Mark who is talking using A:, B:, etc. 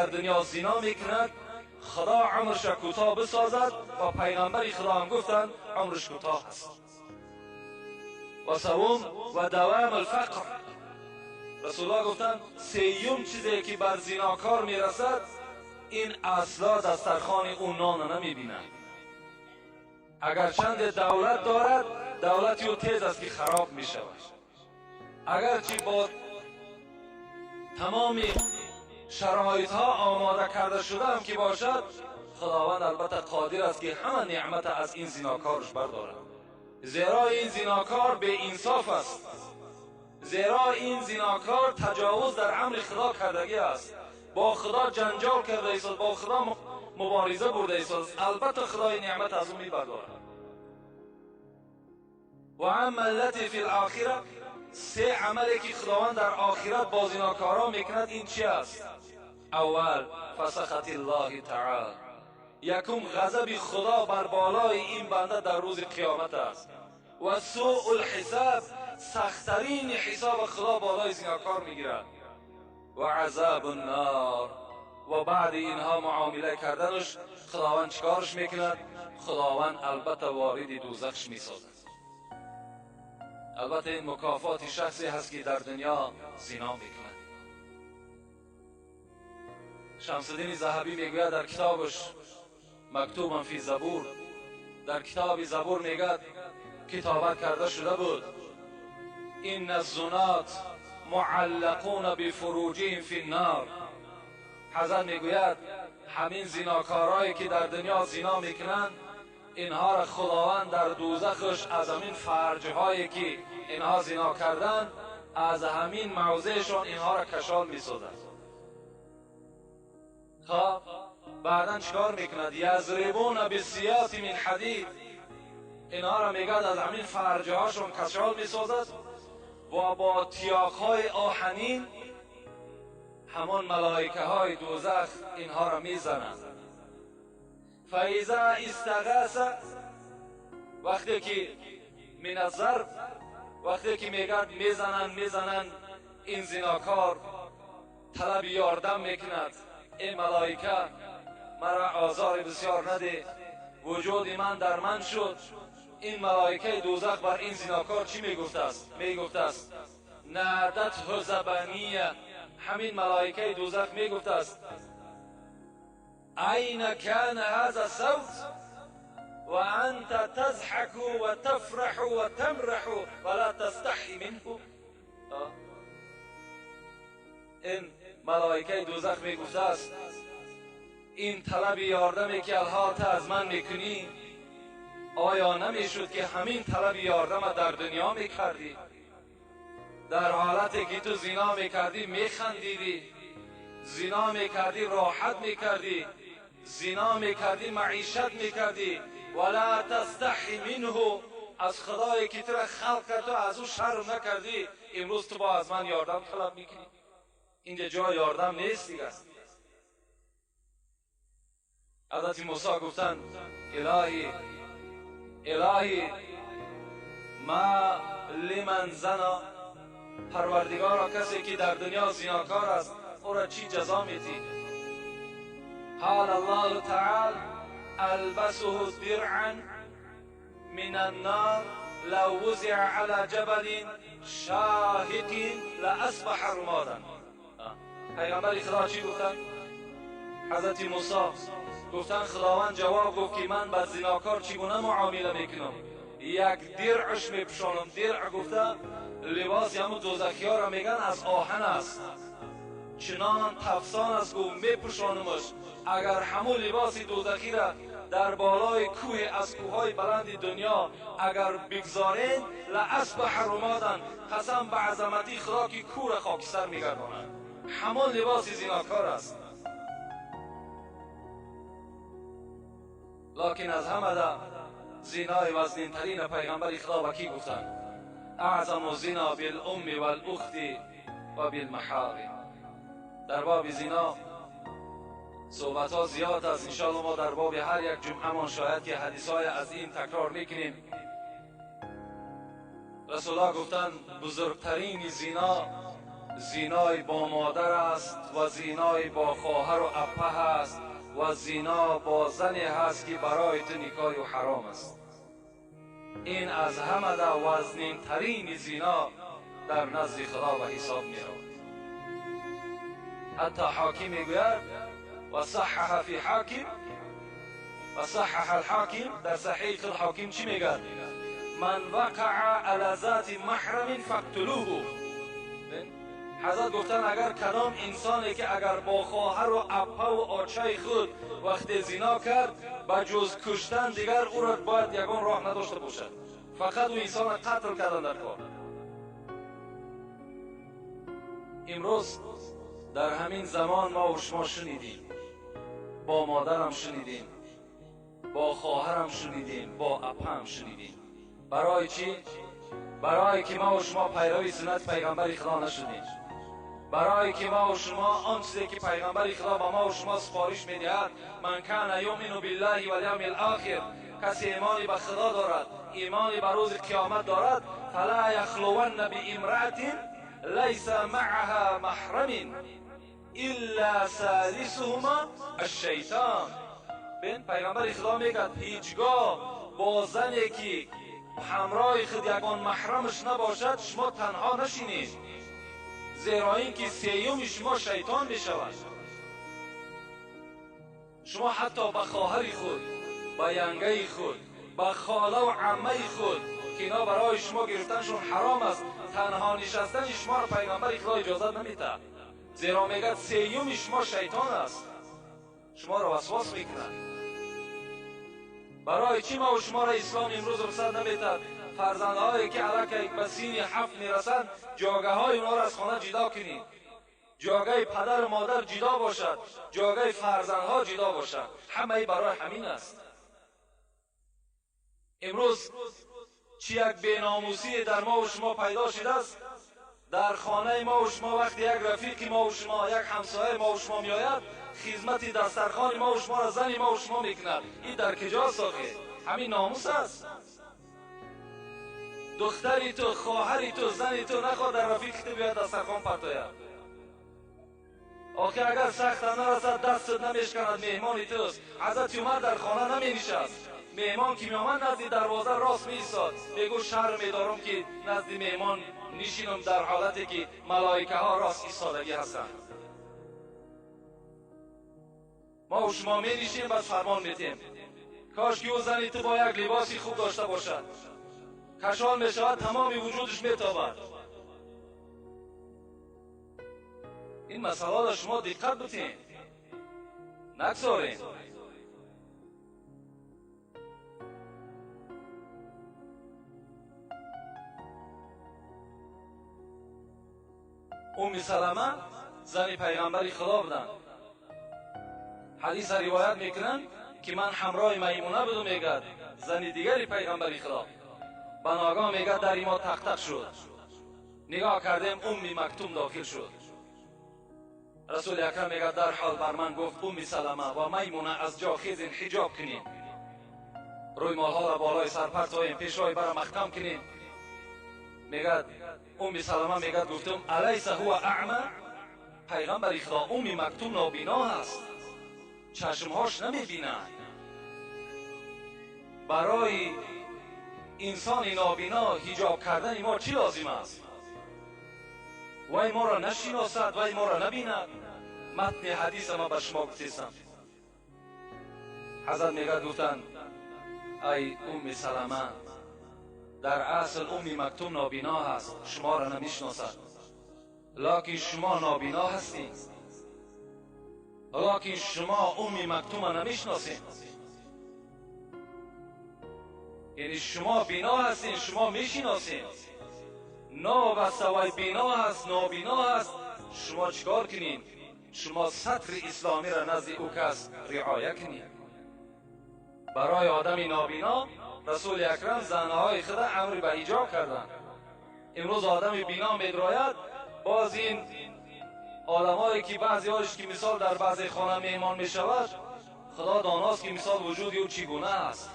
A: دنیا زنا میکند خدا عمرش کوتاه بسازد و پیغمبر خدا هم گفتند عمرش کوتاه است. و سوم و دوام الفقر، رسول الله گفتند سیوم چیزی که بر زناکار میرسد این اصلا دسترخوان اون نان نمیبیند. اگر چند دولت دارد دولتی او تیز است که خراب میشود، اگرچه با تمام شرایط ها آماده کرده شده هم که باشد، خداوند البته قادر است که همه نعمت از این زناکارش بردارد. زیرا این زناکار به انصاف است، زیرا این زناکار تجاوز در امر خدا کردگی است، با خدا جنجال کرده است، با خدا مبارزه برده است، البته خدای نعمت از او میبردارد. و اما التی فی الاخره، سه عملی که خداوند در آخرت با زناکارا میکند این چی است؟ اول فسخط الله تعالی، یکم غضب خدا بر بالای این بنده در روز قیامت است. و سوء الحساب، سخترین حساب خدا بالای زناکار میگیرد. و عذاب النار، و بعد اینها معامله کردنش خداوند چکارش میکند؟ خداوند البته وارد دوزخش میسازد. البته این مکافات شخصی هست که در دنیا زنا میکند. شمس الدین ذهبی میگوید در کتابش مکتوبا فی زبور، در کتاب زبور میگد کتابت کرده شده بود این الزنات معلقون بفروجهم فی النار. حضرت میگوید همین زناکارایی که در دنیا زنا میکنند اینها را خداوند در دوزخش از همین فرجهایی که اینها زنا کردند از همین موضعشان اینها را کشال میسازد. خب بعدا چکار میکند؟ یضربون بالسیاط من حدید، اینها را میگد از همین فرجه هاشون کشال میسازد و با تیاقهای آهنین همون ملائکه های دوزخ اینها را میزنند. فاذا استغاث، وقتی که من الضرب، وقتی که میگد میزنند این زناکار طلب یاردم میکند، این ملائکه مرا آزار بسیار نده، وجود من در من شد. این ملائکه دوزخ بر این زناکار چی میگفته است؟ میگفته است نادته زبانیه، همین ملائکه دوزخ میگفته است این کان هذا الصوت و انت تضحك و تفرح و تمرح ولا تستحی منه. این ملائکه دوزخ میگفته است این طلب یاردمی که الحاط از من میکنی آیا نمیشد که همین طلب یاردم در دنیا میکردی؟ در حالتی که تو زنا میکردی میخندیدی، زنا میکردی راحت میکردی، زنا میکردی معیشت میکردی، ولا تستحی منه، از خدایی که تو را خلق کرد تو از او شرم نکردی، امروز تو با از من یاردم طلب میکنی؟ اینجا جای یاردم نیست دیگه. حضرت موسی گفتند الهی ما لمن زنا، پروردگارا کسی که در دنیا زناکار است او را چی جزا میدی؟ قال الله تعالی البسه درعا من النار لو وزع على جبل شاهق لاصبح رمادا. پیغمبر خدا چی گفتن؟ حضرت موسی گفتن خداوند جواب گفت که من با زناکار چگونه معامله میکنم؟ یک درعش میپوشانم. درع گفته لباس همون دوزخی‌ها را میگن از آهن است، چنان تفسان است گفت میپوشانمش. اگر همون لباس دوزخی را در بالای کوه از کوههای بلند دنیا اگر بگذارین لاصبح رمادا، قسم به عظمتی خدا که کوه را خاکستر میگرداند. همون لباس زناکار است. لکن از همه دا زنای وزنین ترین پیغمبر خدا و کی گفتن؟ اعظم زنا بالام والاخت و بالمحارم. در باب زنا صحبت ها زیاد است، انشاءالله ما در باب هر یک جمعه ما شاید که حدیث های از این تکرار میکنیم. رسول الله گفتن بزرگترین زنا زینای با مادر است و زینای با خواهر و اپه است و زینا با زنی هست که برای تو نکاح و حرام است. این از همه در وزنین ترین زینا در نزد خدا به حساب می رود. حتی حاکم می گوید و صحح فی حاکم و صحح الحاکم، در صحیح خود حاکم چی میگه؟ من وقع علی ذات محرم فاقتلوه. حضرت گفتن اگر کدام انسانی که اگر با خواهر و اپه و آچه خود وقتی زنا کرد با جز کشتن دیگر او را باید یگان راه نداشته باشد، فقط او انسان قتل کردن در کار. امروز در همین زمان ما و شما شنیدیم، با مادرم شنیدیم، با خواهرم شنیدیم، با اپه هم شنیدیم. برای چی؟ برای که ما و شما پیروی سنت پیغمبر خدا نشدیم، برای که ما و شما آن چیزی که پیغمبر خدا به ما و شما سفارش میدهد، من کان یؤمن بالله و الیوم الاخر، کسی ایمانی به خدا دارد، ایمانی به روز قیامت دارد، فلا یخلون بامرأة لیس معها محرم الا ثالثهما الشیطان. بین پیغمبر خدا میگه هیچگاه با زنی که همراه خود یگان محرمش نباشد شما تنها نشینید، زیرا اینکه سیوم شما شیطان میشود. شما حتی به خواهر خود، به ینگه خود، به خاله و عمه خود که اینا برای شما گرفتنشون حرام است، تنها نشستن شما را پیغمبر خدا اجازه نمیده، زیرا میگه سیوم شما شیطان است، شما را وسواس میکنه. برای چی ما و شما را اسلام امروز رخصت نمیده فرزندهایی که علاکه به سین 7 میرسند جاگه های اونا را از خانه جدا کنید، جاگه پدر و مادر جدا باشد، جاگه فرزندها جدا باشد. همه برای همین است. امروز چی یک بیناموسی در ما و شما پیدا شده است. در خانه ما و شما وقتی یک رفیق ما و شما، یک همسایه ما و شما میآید، خدمت دسترخوان ما و شما را زن ما و شما میکند. این در کجاست آخه؟ همین ناموس است. دختری تو، خواهری تو، زنی تو نخواد در رفیق تو بیاید دسترخوان پرتاید. آخه اگر سخت نرسد دستت نمیشکند، مهمانی توست. حضرت عمر در خانه نمی نشست، مهمان که میامد نزد دروازه راست می ایستاد، میگو شرم میدارم که نزد مهمان نشینم در حالتی که ملائکه ها راست ایستادگی هستند. ما و شما می نشیم بس فرمان میتیم. کاش که او زنی تو با یک لباسی خوب داشته باشد، کشال می شود تمام وجودش میتابد. این مسئله را شما دقت بتین، نگذارین. سلمه زن پیغمبر خدا بودن. حدیث روایت میکنن که من همراه میمونه بودم، میگه زن دیگری پیغمبر خدا. بناگاه میگه در ما تق تق شد، نگاه کردیم مکتوم داخل شد. رسول اکرم میگه در حال بر من گفت سلمه و میمونه از جا خیزین، حجاب کنین، روی مالها را بالای سر پرتاییم، پیش روی برا محکم کنین. میگه سلمه میگه گفتم الیس هو اعمى؟ پیغمبر خدا مکتوم نابینا هست، چشمهاش نمیبینه. برای انسان نابینا حجاب کردن ما چی لازم است؟ وای ما را نشناسد، وای ما را نبیند. متن حدیث ما به شما گفتم. حضرت میگه گفتن ای سلمه در اصل مکتوم نابینا هست، شما را نمیشناسد، لکن شما نابینا هستید، لکن شما مکتوم را نمیشناسید. یعنی شما بینا هستین، شما میشناسین. وای بینا هست، نابینا هست. شما چیکار کنین؟ شما سطر اسلامی را نزد او کس رعایت کنین. برای آدم نابینا رسول اکرم زنهای خود امر به حجاب کردن. امروز آدم بینا میدراید، باز این آدمایی که بعضی هایش که مثال در بعضی خانه مهمان میشود، خدا داناست که مثال وجود او چگونه است.